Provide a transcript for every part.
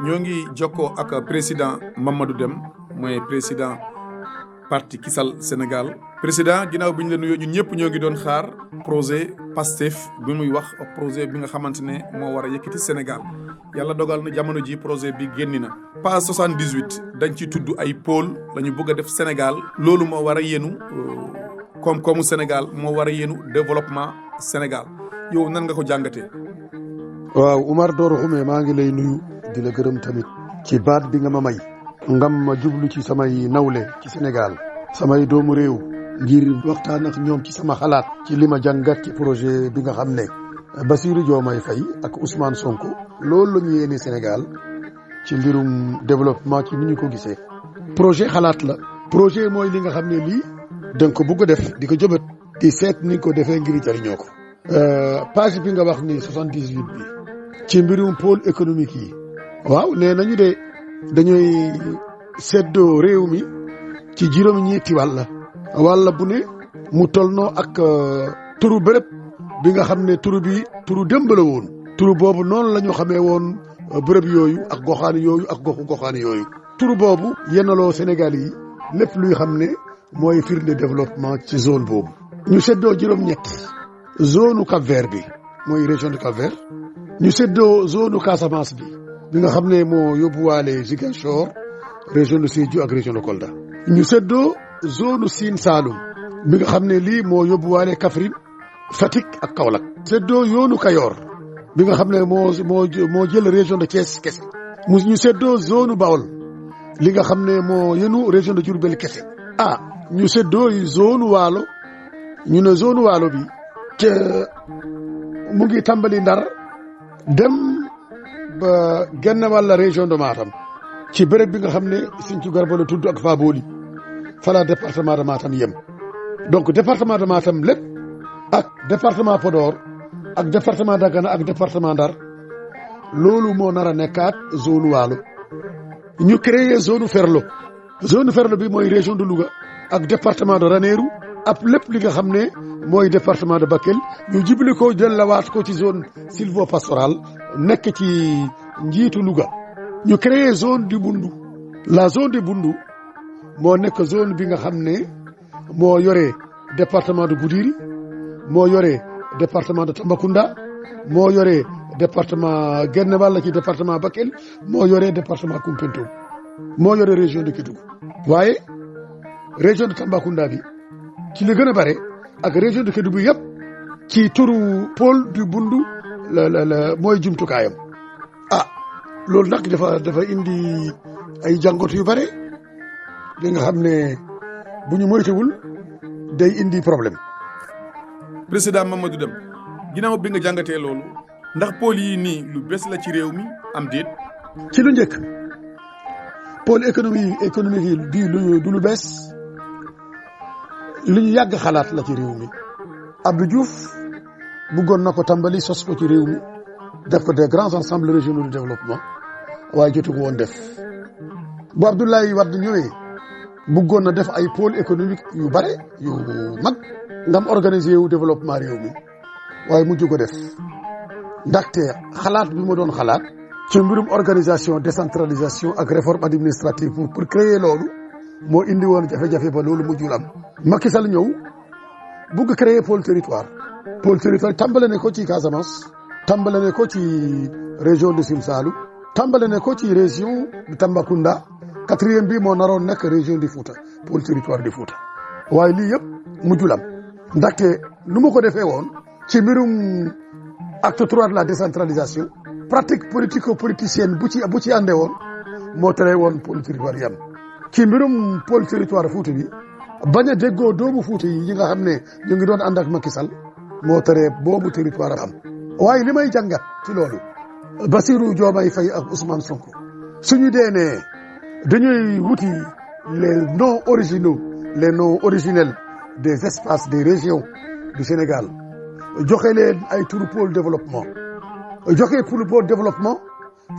ñoo ngi jokkoo ak président Mamadou Deme mooy président parti Kisal Sénégal. président ginnaaw bi ñu la nuyoo ñun ñëpp ñoo ngi doon xaar projet PASTEF bi muy wax projet bi nga xamante ne moo war a yëkkati Sénégal yàlla dogal na jamono ji projet bi génn na. page 78 dañ ci tudd ay pôle la ñu bëgg a def Sénégal loolu moo war a yéenu koom-koomu Sénégal moo war a yéenu développement Sénégal yow nan nga ko jàngatee. waaw Oumar Doro Xume maa ngi lay nuyu di la gërëm tamit ci baat bi nga ma may ngam ma jublu ci samay nawle ci Sénégal samay doomu réew ngir waxtaan ak ñoom ci sama xalaat ci li ma jàngat ci projet bi nga xam ne Bassirou Diomaye Faye ak Ousmane Sonko loolu la ñu yéene Sénégal ci mbirum développement ci ni ñu ko gisee. projet xalaat la projet mooy li nga xam ne lii danga ko bugg a def di ko jëbët di seet ni ko defee ngir jariñoo ko. page bi nga wax ni 78 bi ci mbirum pôle économique yi waaw nee nañu de dañuy seddoo réew mi ci juróom-ñetti wàll bu ne mu tollnoo ak turu béréb bi nga xam ne turu bi turu démb la woon. turu boobu noonu la ñu xamee woon béréb yooyu ak goxaan yooyu ak goxu goxaan yooyu. turu boobu yennaloo Sénégal yi lépp luy xam ne mooy firnde développement ci zone boobu. ñu seddoo juróom-ñett zone Cap-Vert bi mooy région de Cap-Vert. ñu seddoo zone Casamance bi nga xam ne moo yóbbuwaale Ziguinchor région de Sédhiou ak région de Kolda. ñu seddoo zone Sine Saloum bi nga xam ne lii moo yóbbuwaale Kaffrine Fatick ak Kaolack. seddoo yoonu Kayor bi nga xam ne moo jël région de Thiès kese. ñu seddoo zone Bawol li nga xam ne moo yenu région de Diourbel kese. ñu seddoo zone Waalo ñu ne zone Waalo bi te mu ngi tàmbali Ndar dem ba genn wàlla région de Matam ci béréb bi nga xam ne Sinthiou Garba la tudd ak Faboli fala département de Matam yem. donc département de Matam lépp ak département Podor ak département Dagana ak département Ndar loolu moo nar a nekkaat zone Waalo. ñu créé zone Ferlo bi mooy région de Louga ak département de Ranérou ab lépp li nga xam ne mooy département de Bakel ñu jibli ko jëllawaat ko ci zone sylvo-pastorale nekk ci njiitu Louga. ñu créé zone du Bundu. la zone de Bundu moo nekk zone bi nga xam ne moo yore département de Goudiri moo yore département de Tambacounda moo yore département genn wàll ci département Bakel moo yore département Koumpentoum moo yore région de Kédougou. waaye région de Tambacounda bi ci li gën a bare ak région de Kédougou yëpp ci turu pôle du Bundu la mooy jumtukaayam. loolu nag dafa indi ay jàngot yu bare li nga xam ne bu ñu moytuwul day indi problème. président Mamadou Deme ginnaaw bi nga jàngatee loolu ndax pôle yi nii lu bees la ci réew mi am déet. ci lu njëkk pôle économique yi du lu bees li ñu yàgg xalaat la ci réew mi. Abdou Diouf bëggoon na ko tàmbali sos ko ci réew mi def ko des grands ensembles régionaux de développement waaye jotu ko woon def. bu Abdoulaye Wade ñëwee bëggoon na def ay pôle économique yu bare yu mag ngam organiser wu développement réew mi waaye mujj ko def ndaxte xalaat bi ma doon xalaat ci mbirum organisation décentralisation ak réforme administrative pour créer loolu moo indi woon jafe-jafe ba loolu mujjul am. Macky Sall ñëw bugg créer pôle territoire tàmbale ne ko ci Casamance tàmbale ne ko ci région de Sine Saloum tàmbale ne ko ci région de Tambacounda 4e bi moo naroon nekk région du Fouta pôle territoire du Fouta waaye lii yëpp mujjul am ndaxte nu ma ko defee woon ci mbirum acte 3 de la décentralisation pratique politico-politicienne bu ci àndee woon moo tere woon pôle territoire yi am. ci mbirum pôle territoire Fouta bi bañ a déggoo doomu Fouta yi nga xam ne ñu ngi doon ànd ak Macky Sall moo tere boobu territoire am. waaye li may jàngat ci loolu Bassirou Diomaye Faye ak Ousmane Sonko suñu dee ne dañuy wuti les noms originels des espaces des régions du Sénégal joxe leen ay turu pôle développement joxe pôle développement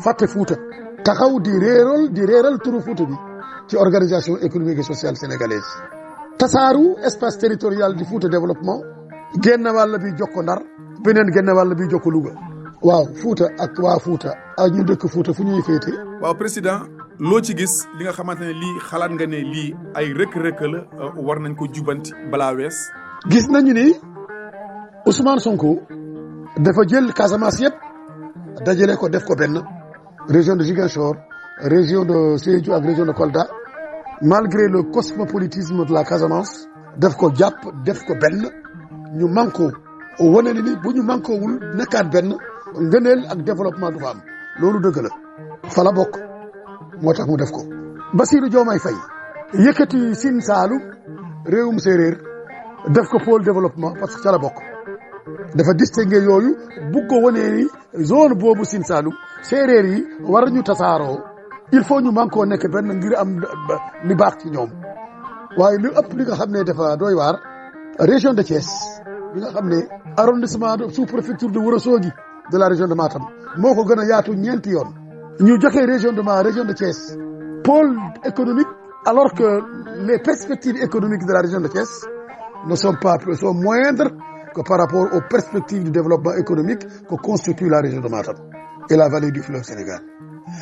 fàtte Fouta taxaw di réeral turu Fouta bi ci organisation économique et sociale sénégalaise. tasaaru espace territorial di Fouta développement genn wàll bi jokko Ndar beneen genn wàll bi jokko Louga waaw Fouta ak waa Fouta ak ñu dëkk Fouta fu ñuy féete. waaw président loo ci gis li nga xamante ne lii xalaat nga ne lii ay rëkk-rëkk la war nañ ko jubanti balaa wees. gis nañu ni Ousmane Sonko dafa jël Casamance yëpp dajale ko def ko benn région de Ziguinchor région de Sédhiou ak région de Kolda malgré le cosmopolitisme de la Casamance def ko jàpp def ko benn ñu manko wane ni bu ñu mankoowul nekkaat benn ngëneel ak développement du fa am loolu dëgg la fa la bokk moo tax mu def ko. Bassirou Diomaye Faye yëkkati Sine Saalum réewum séeréer def ko pôle développement parce que ca la bokk dafa distingué yooyu bugg ko wane ni zone boobu Sine Saalum séeréer yi war ñu tasaaroo il faut ñu mànkoo nekk benn ngir am li baax ci ñoom. waaye lu ëpp li nga xam ne dafa doy waar région de Thiès bi nga xam ne arrondissement de sous préfecture de Ourossogui de la région de Matam moo ko gën a yaatu ñeenti yoon. ñu joxe région de Thiès pôle économique alors que les perspectives économiques de la région de Thiès sont moindres que par rapport aux perspectives du développement économique que constitue la région de Matam et la vallée du fleuve Sénégal.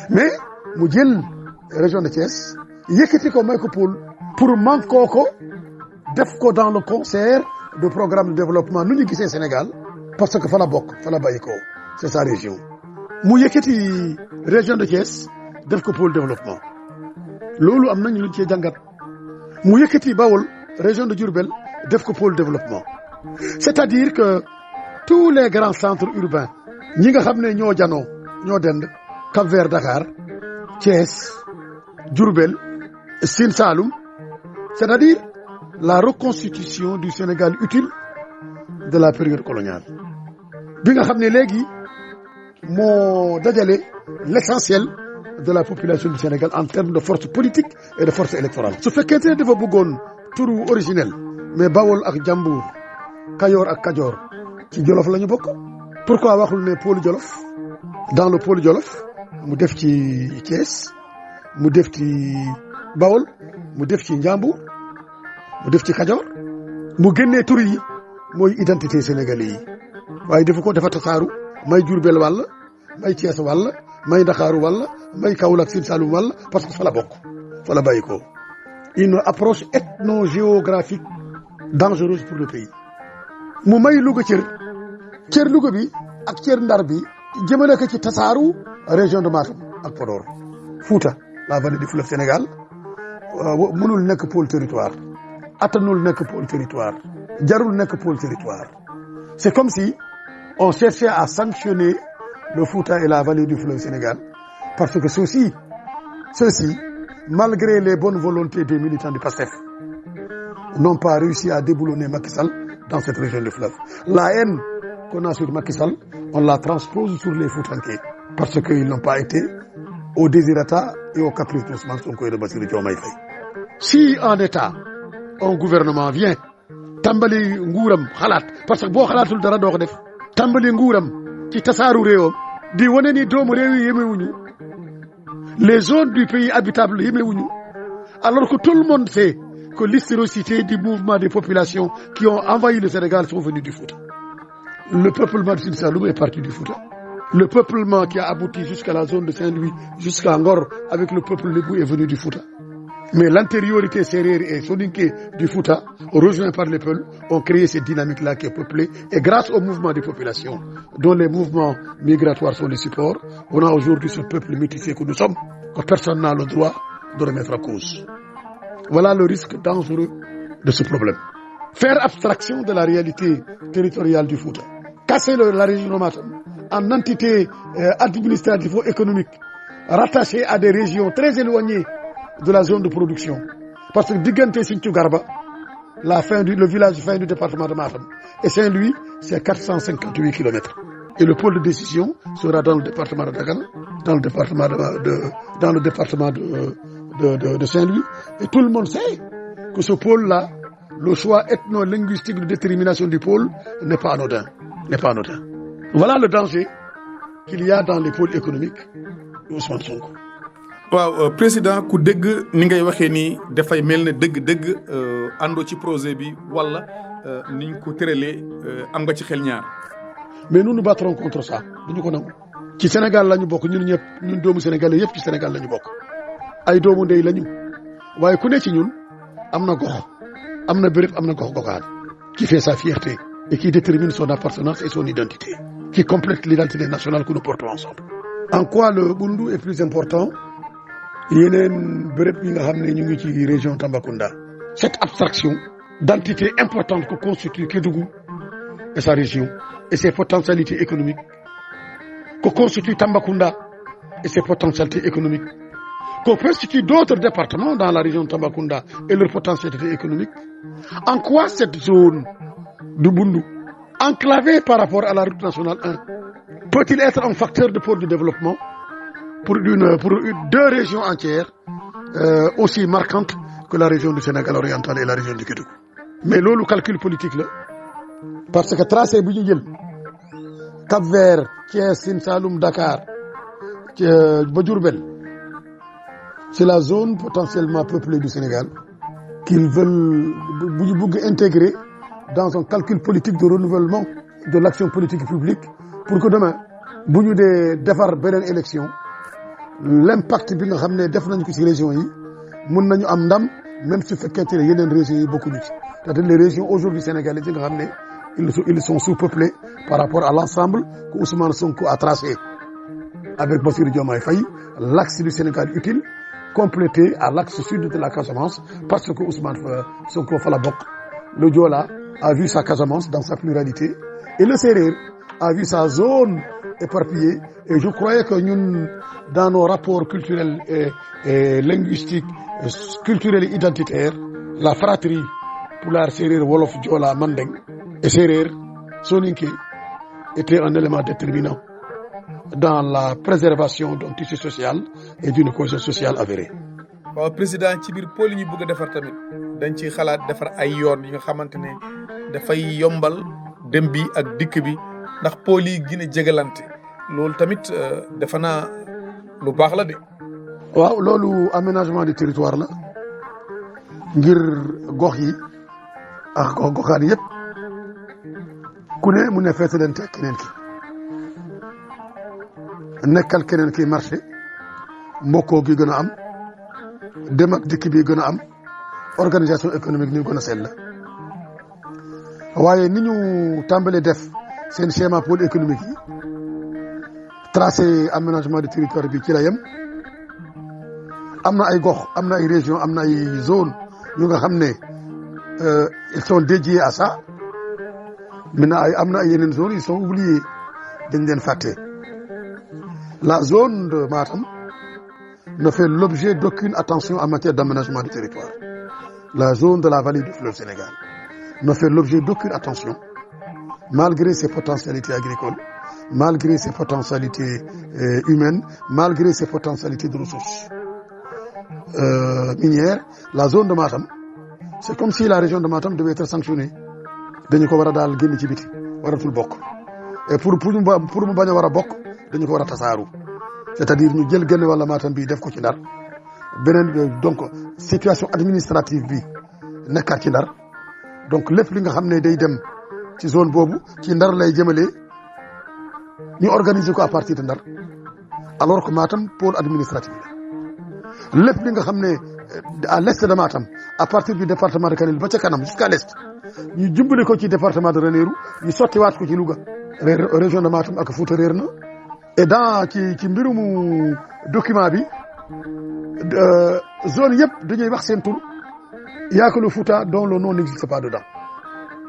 Mais mu jël région de Thiès yëkkati ko may ko pôle pour mànkoo ko def ko dans le concert de programme de développement nu ñu gisee Sénégal parce que fa la bokk fa la bàyyi ko c'est sa région. mu yëkkati région de Thiès def ko pôle développement loolu am nañu luñ cee jàngat. mu yëkkati Bawol région de Diourbel def ko pôle développement c'est-à-dire que tous les grands centres urbains ñi nga xam ne ñoo janoo ñoo dend Cap-Vert Dakar Thiès Diourbel Sine Saloum c'est-à-dire la reconstitution du Sénégal utile de la période coloniale bi nga xam ne léegi moo dajale l'essentiel de la population du Sénégal en termes de force politique et de force électorale. su fekkente ne dafa bëggoon turu originel mais Bawol ak Jambour Kayoor ak Kajoor ci Jolof la ñu bokk. pourquoi waxul ne pôle Jolof dans le pôle Jolof mu def ci Thiès mu def ci Bawol mu def ci Njambur mu def ci Kajoor mu génnee tur yi mooy identité sénégalais yi waaye dafa ko dafa tasaaru may Diourbel wàll may Thiès wàll may Ndakaaru wàll may Kaolack Sine Saloum wàll parce que fa la bokk fa la bàyyi ko. une approche ethno-géographique dangereuse pour le pays. mu may Louga cër Louga bi ak cër Ndar bi jëmale ko ci tasaaru région de Matam ak Podor. Fouta la vallée du fleuve Sénégal mënul nekk pôle territoire attanul nekk pôle territoire jarul nekk pôle territoire. c'est comme si on cherchait à sanctionner le Fouta et la vallée du fleuve Sénégal parce que ceux-ci malgré les bonnes volontés des militants du PASTEF n'ont pas réussi à déboulonner Macky Sall dans cette région du fleuve. La haine qu'on a sur Macky Sall, on la transpose sur les Foutanké parce qu'ils n'ont pas été au désirata et au caprice d'Ousmane Sonko et de Bassirou Diomaye Faye. Si en état un gouvernement vient tàmbali nguuram xalaat parce que boo xalaatul dara doo ko def tàmbali nguuram ci tasaaru réewam di wane ni doomu réew yi yemewuñu les zones du pays habitables yemewuñu alors que tout le monde sait que l'historicité du mouvement des populations qui ont envahi le Sénégal sont venus du Fouta. Le peuplement de Sine Saloum est parti du Fouta. Le peuplement qui a abouti jusqu'à la zone de Saint-Louis, jusqu'à Ngor, avec le peuple Lébou est venu du Fouta. Mais l'antériorité sérère et soninké du Fouta, rejoints par les Peuls, ont créé cette dynamique-là qui est peuplée. Et grâce au mouvement des populations, dont les mouvements migratoires sont les supports, on a aujourd'hui ce peuple métissé que nous sommes, que personne n'a le droit de remettre en cause. Voilà le risque dangereux de ce problème. Faire abstraction de la réalité territoriale du Fouta. Casser la région de Matam en entité administrative ou économique, rattachée à des régions très éloignées de la zone de production. Parce que Digante Sinthiou Garba, le village fin du département de Matam, et Saint-Louis, c'est 458 km. Et le pôle de décision sera dans le département de Dagana, dans le département de Saint-Louis. Et tout le monde sait que ce pôle-là, le choix ethno-linguistique de détermination du pôle n'est pas anodin. Voilà le danger qu'il y a dans les pôles économiques de Ousmane Sonko. waaw président ku dégg ni ngay waxee nii dafay mel ne dëgg-dëgg àndoo ci projet bi wala niñ ko tëralee am nga ci xel ñaar. mais nous nous battrons contre ça duñu ko nangu. ci Sénégal la ñu bokk ñun ñëpp ñun doomu sénégalais yëpp ci Sénégal la ñu bokk ay doomu ndey la ñu waaye ku ne ci ñun am na gox am na béréb am na gox goxaan qui fait sa fierté et qui détermine son appartenance et son identité, qui complète l'identité nationale que nous portons ensemble. En quoi le Bundu est plus important yeneen béréb yi nga xam ne ñu ngi ci région Tambacounda. Cette abstraction d'entité importante que constitue Kédougou et sa région et ses potentialités économiques, que constitue Tambacounda et ses potentialités économiques, que constitue d'autres départements dans la région de Tambacounda et leurs potentialités économiques. En quoi cette zone du Bundu, enclavée par rapport à la route nationale 1, peut-il être un facteur de pôle de développement pour deux régions entières aussi marquantes que la région du Sénégal oriental et la région du Kédougou? Mais loolu calcul politique la parce que tracé bu ñu jël Cap-Vert, Thiès, Sine Saloum, Dakar ba Diourbel, c'est la zone potentiellement peuplée du Sénégal qu'ils veulent bu ñu bëgg intégrer dans un calcul politique de renouvellement de l'action politique publique pour que demain bu ñu dee defar beneen élection l'impact bi nga xam ne def nañ ko ci région yi mun nañu am ndam même su fekkente ne yeneen régions yi bokkuñu ci. C'est-à-dire les régions aujourd'hui sénégalaises yi nga xam ne ils sont sous-peuplés par rapport à l'ensemble que Ousmane Sonko a tracé avec Bassirou Diomaye Faye, l'axe du Sénégal utile complété à l'axe sud de la Casamance parce que Ousmane Sonko fa la bokk. Le Joola a vu sa Casamance dans sa pluralité et le Sérère a vu sa zone éparpillée et je croyais que ñun dans nos rapports culturels et linguistiques, culturels et identitaires, la fratrie Pulaar, Sérère, Wolof, Joola, Mandeng et Sérère, Soninké était un élément déterminant dans la préservation d'un tissu social et d'une cohésion sociale avérée. waaw président ci biir pôle yi ñu bëgg a defar tamit dañ ciy xalaat defar ay yoon yi nga xamante ne dafay yombal dem bi ak dikk bi ndax pôle yi gën a jégalante loolu tamit defe naa lu baax la de. waaw loolu aménagement du territoire la ngir gox yi ak goxaan yëpp ku ne mu ne feetalante ak keneen ki nekkal keneen ki marché mbokkoo gi gën a am dem ak dikk bi gën a am organisation économique ni gën a sell waaye ni ñu tàmbalee def seen schéma pôle économique yi tracé aménagement du territoire bi ci la yem am na ay gox am na ay région am na ay zone yu nga xam ne ils sont dédiés à ça maintenant am na ay yeneen zones ils sont oubliés dañ leen fàtte. La zone de Matam ne fait l'objet d'aucune attention en matière d'aménagement du territoire. La zone de la vallée du fleuve Sénégal ne fait l'objet d'aucune attention malgré ses potentialités agricoles, malgré ses potentialités humaines, malgré ses potentialités de ressources minières. La zone de Matam, c'est comme si la région de Matam devait être sanctionnée. dañu ko war a daal génn ci biti waratul bokk et pour mu bañ a war a bokk dañu ko war a tasaaru c'est-à-dire ñu jël genn wala Matam bi def ko ci Ndar beneen donc situation administrative bi nekkaat ci Ndar donc lépp li nga xam ne day dem ci zone boobu ci Ndar lay jëmale ñu organiser ko à partir de Ndar alors que Matam pôle administratif la lépp li nga xam ne à l'est de Matam à partir du département de Kanel ba ca kanam jusqu'à l'est ñu jumbale ko ci département de Ranérou ñu sottiwaat ko ci Louga région de Matam ak Fouta réer na et dans ci mbirumu document bi zone yëpp dañuy wax seen tur y a que le Fouta dont le nom n'existe pas dedans.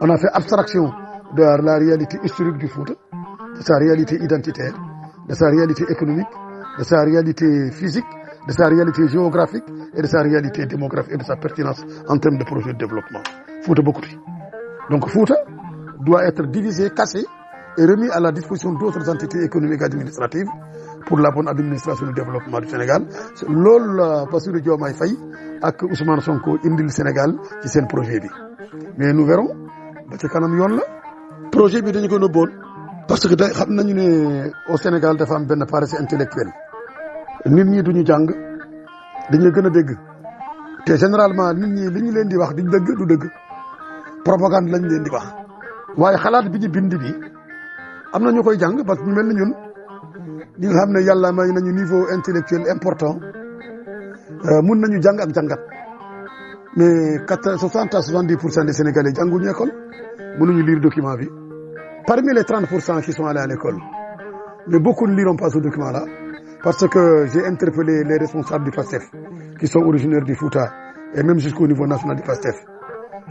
On a fait abstraction de la réalité historique du Fouta, de sa réalité identitaire, de sa réalité économique, de sa réalité physique, de sa réalité géographique et de sa réalité démographique et de sa pertinence en termes de projet de développement. Fouta beaucoup. Donc Fouta doit être divisé, cassé et remis à la disposition d'autres entités économiques et administratives pour la bonne administration du développement du Sénégal. Loolu la Bassirou Diomaye Faye ak Ousmane Sonko indil Sénégal ci seen projet bi. Mais nous verrons ba ci kanam yoon la. Projet bi dañu ko nëbboon parce que day xam nañu ne au Sénégal dafa am benn paresse intellectuelle. Nit ñi duñu jàng dañuy gën a dégg te généralement nit ñi li ñu leen di wax duñ dëgg du dëgg propagande lañ leen di wax waaye xalaat bi ñu bind bi am na ñu koy jàng parce que ñu mel ni ñun ñi nga xam ne yàlla may nañu niveau intellectuel important mun nañu jàng ak jàngat mais 60 à 70% des Sénégalais jànguñu école mënuñu lire document bi. Parmi les 30% qui sont allés à l'école, mais beaucoup ne liront pas ce document-là parce que j'ai interpellé les responsables du PASTEF qui sont originaires du Fouta et même jusqu'au niveau national du PASTEF.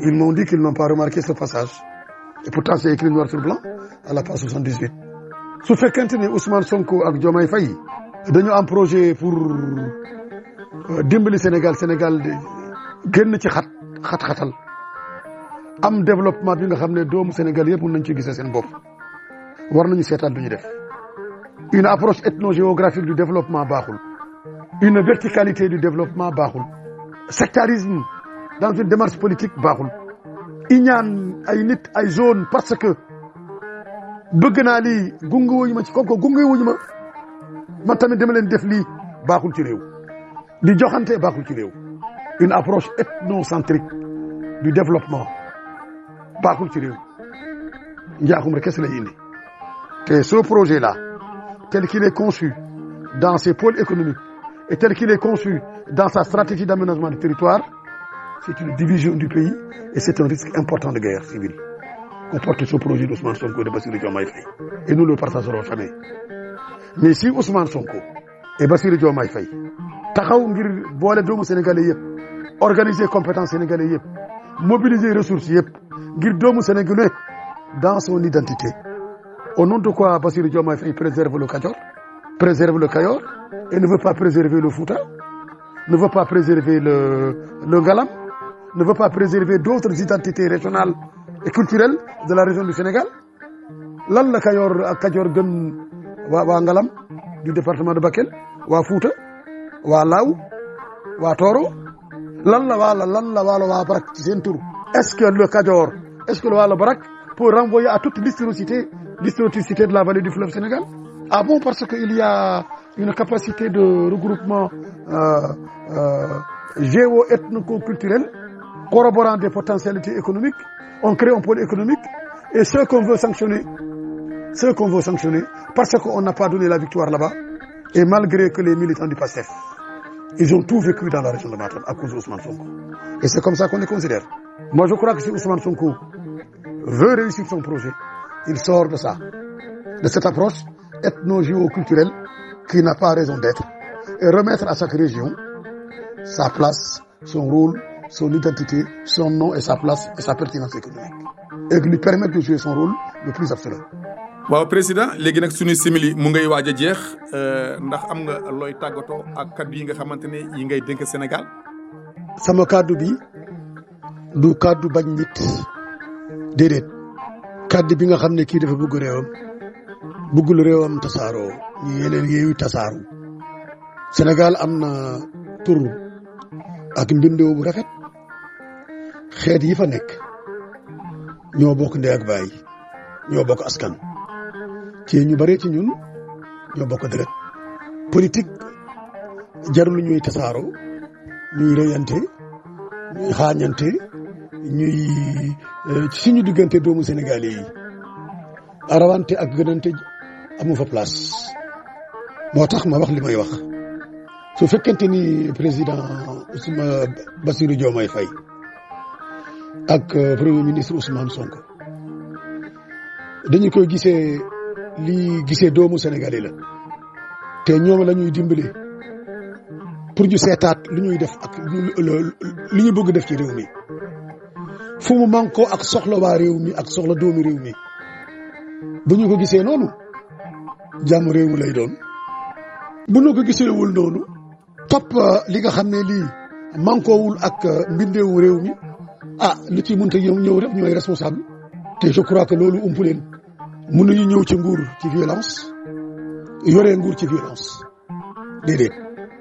Ils m'ont dit qu'ils n'ont pas remarqué ce passage. Et pourtant, c'est écrit noir sur blanc à la page 78. Su fekkente ne Ousmane Sonko ak Diomaye Faye dañu am projet pour dimbali Sénégal génn ci xat-xatal am développement bi nga xam ne doomu Sénégal yëpp mën nañ ci gisee seen bopp war nañu seetaan lu ñu def une approche ethno-géographique du développement baaxul une verticalité du développement baaxul sectarisme dans une démarche politique baaxul iñaan ay nit ay zone parce que bëgg naa lii gunge wuñu ma ci kooku gunge wuñu ma man tamit dama leen def lii baaxul ci réew di joxante baaxul ci réew une approche ethnocentrique du développement baaxul ci réew njaaxum rek kese lay indi te ce projet là tel qu'il est conçu dans ses pôles économiques et tel qu'il est conçu dans sa stratégie d'aménagement du territoire c'est une division du pays et c'est un risque important de guerre civile comporte ce projet d'Ousmane Sonko et de Bassirou Diomaye Faye et nous le partagerons jamais mais si Ousmane Sonko et Bassirou Diomaye Faye taxaw ngir boole doomu sénégalais yëpp organiser compétence sénégalais yëpp mobiliser ressources yëpp ngir doomu sénégalais dans son identité au nom de quoi Bassirou Diomaye Faye préserve le Kayor et ne veut pas préserver le Fouta ne veut pas préserver le Ngalam ne veut pas préserver d'autres identités régionales et culturelles de la région du Sénégal lan la Kayor gën waa Ngalam du département de Bakel waa Fouta waa Law waa Toro lan la waa Barak ci seen tur est-ce que le Kajoor est-ce que le waa Barak peut renvoyer à toute l'historicité de la vallée du fleuve Sénégal ah bon parce que il y a une capacité de regroupement géo-ethno-culturel corroborant des potentialités économiques on crée un pôle économique et ceux qu'on veut sanctionner parce qu'on n'a pas donné la victoire là-bas et malgré que les militants du PASTEF ils ont tout vécu dans la région de Matam à cause d'Ousmane Sonko et c'est comme ça qu'on les considère moi je crois que si Ousmane Sonko veut réussir son projet il sort de cette approche ethno-géoculturelle qui n'a pas raison d'être et remettre à chaque région sa place, son rôle, son identité, son nom et sa place et sa pertinence économique et lui permettre de jouer son rôle le plus absolu. waaw président léegi nag suñu simili mu ngay waaj a jeex ndax am nga looy tàggatoo ak kaddu yi nga xamante ne yi ngay dénk Sénégal. sama kaddu bi du kaddu bañ nit déedéet kaddu bi nga xam ne kii dafa bëgg réewam bëggul réewam tasaaroo ñu yeneen yéeyu tasaaru Sénégal am na tur ak mbindoo bu rafet xeet yi fa nekk ñoo bokk ndey ak baay ñoo bokk askan ci ñu bare ci ñun ñoo bokk deret politique jarul ñuy tasaaroo ñuy reyante ñuy xaañante ñuy ci ñu diggante doomu Sénégalais yi arawante ak gënante amu fa place moo tax ma wax li may wax su fekkente ni président Bassirou Diomaye Faye ak premier ministre Ousmane Sonko dañu koy gisee doomu Sénégalais la te ñoom la ñuy dimbali pour ñu seetaat lu ñuy def ak lu ñu bëgg def ci réew mi fu mu manko ak soxla waa réew mi ak soxla doomu réew mi bu ñu ko gisee noonu jàmm réew mi lay doon bu ñu ko giseewul noonu topp li nga xam ne lii mankoowul ak mbindeewu réew mi lu ci mënta ñëw rek ñooy responsable te je crois que loolu umpu leen mënuñu ñëw ci nguur ci violence yoree nguur ci violence déedéet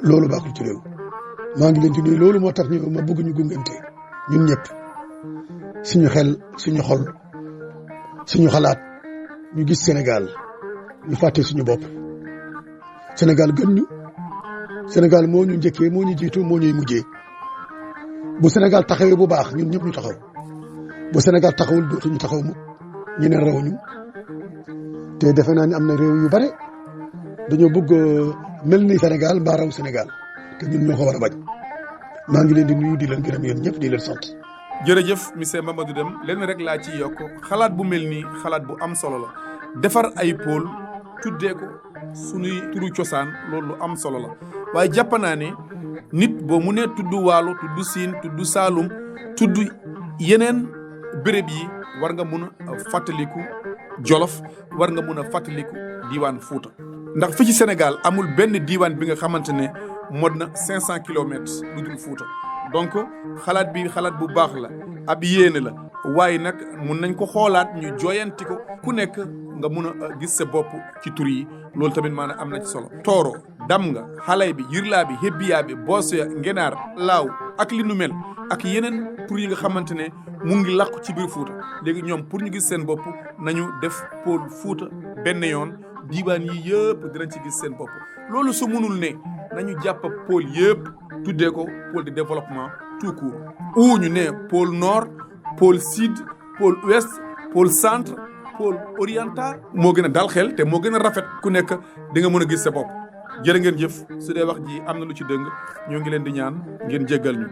loolu baaxul ci réew maa ngi leen di nuyu loolu moo tax ma bëgg ñu gungante ñun ñëpp suñu xel suñu xol suñu xalaat ñu gis Sénégal ñu fàtte suñu bopp Sénégal gën ñu Sénégal moo ñu njëkkee moo ñu jiitu moo ñuy mujjee bu Sénégal taxawee bu baax ñun ñëpp ñu taxaw bu Sénégal taxawul dootuñu taxaw mu ñeneen raw ñu te defe naa ni am na réew yu bare dañoo bëgg mel ni Sénégal mbaa raw Sénégal te ñun ñoo ko war a bañ maa ngi leen di nuyu di leen gërëm yéen ñëpp di leen sant. jërëjëf monsieur Mamadou Deme lenn rek laa ci yokk xalaat bu mel nii xalaat bu am solo la defar ay pôle tuddee ko sunuy turu cosaan loolu lu am solo la waaye jàpp naa ne nit boo mu nee tudd Waalo tudd Siin tudd Saalum tudd yeneen béréb yi war nga mun a fàttaliku Jolof war nga mun a fàttaliku diiwaan Fuuta ndax fi ci Sénégal amul benn diiwaan bi nga xamante ne mot na 500 kilomètres lu dul Fuuta donc xalaat bi xalaat bu baax la ab yéene la waaye nag mun nañ ko xoolaat ñu jooyanti ko ku nekk nga mun a gis sa bopp ci tur yi loolu tamit maanaam am na ci solo tooro damga xalay bi yirlaa bi hebbiyaa bi boosoya ngenaar laaw ak li nu mel ak yeneen tur yi nga xamante ne mu ngi làqu ci biir Fuuta léegi ñoom pour ñu gis seen bopp nañu def pôle Fuuta benn yoon diiwaan yi yëpp dinañ ci gis seen bopp loolu su munul ne nañu jàpp pôle yëpp tuddee ko pôle de développement tout court ou ñu ne pôle nord pôle sud pôle ouest pôle centre pôle oriental moo gën a dal xel te moo gën a rafet ku nekk di nga mën a gis sa bopp jërë ngeen jëf su dee wax ji am na lu ci dëng ñoo ngi leen di ñaan ngeen jéggal ñu